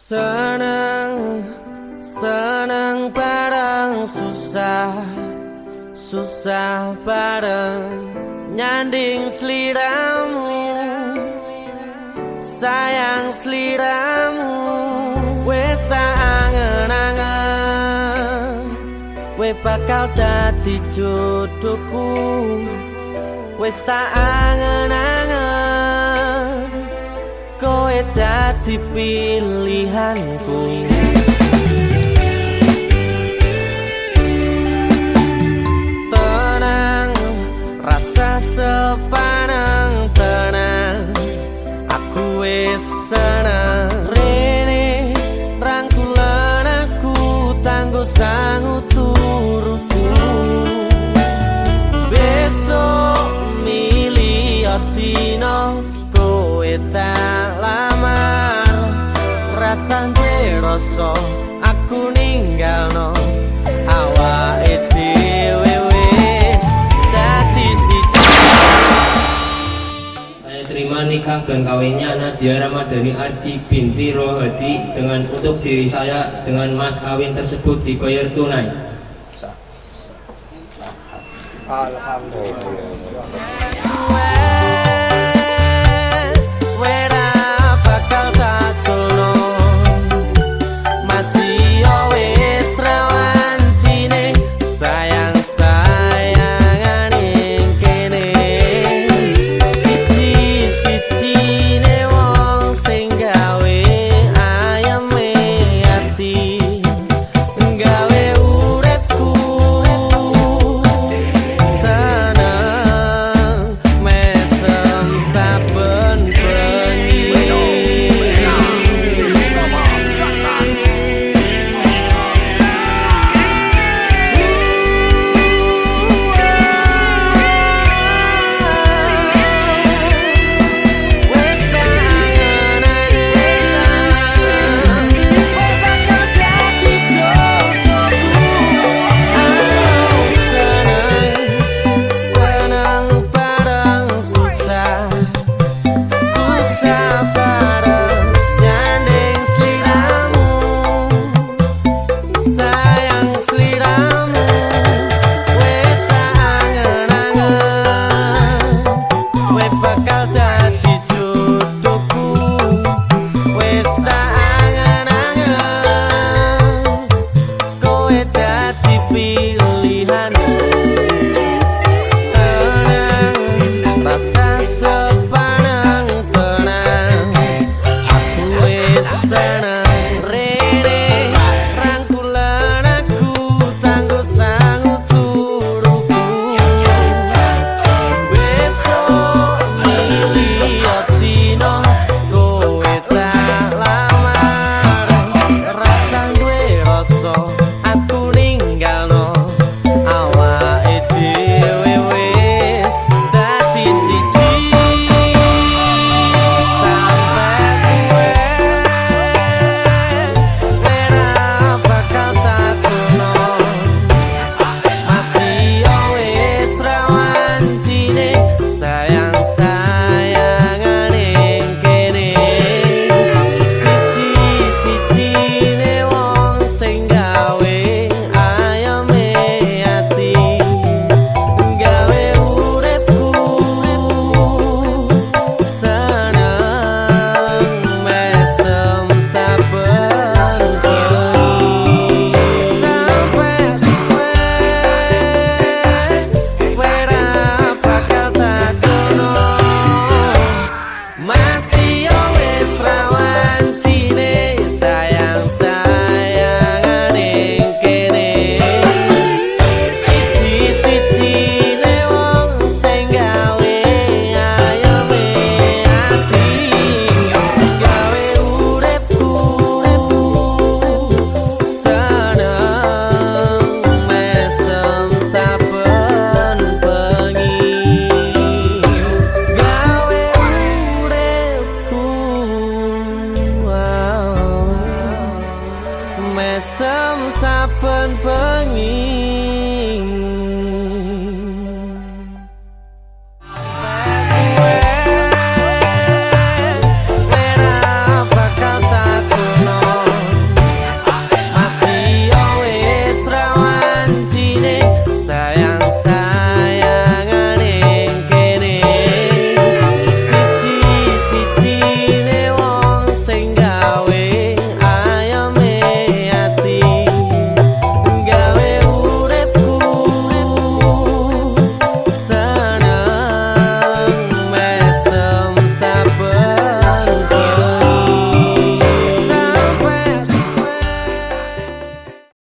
Senang, senang bareng susah, susah bareng nyanding seliramu, sayang seliramu. Wes tak angen-angen, we bakal dadi jodohku. Wes tak angen-angen, kowe dadi pilihanku. Tenang, rasa sepanang tenang, aku wis seneng. Rene rangkulan aku tanggo sangu turuku. Besok milih dino kowe tak lamar, rasane rasa aku ninggalno awake dhewe wis dadi siji. Saya terima nikah dan kawinnya Nadia Ramadhani Ardi binti Rohadi dengan untuk diri saya dengan mas kawin tersebut dibayar tunai. Alhamdulillah.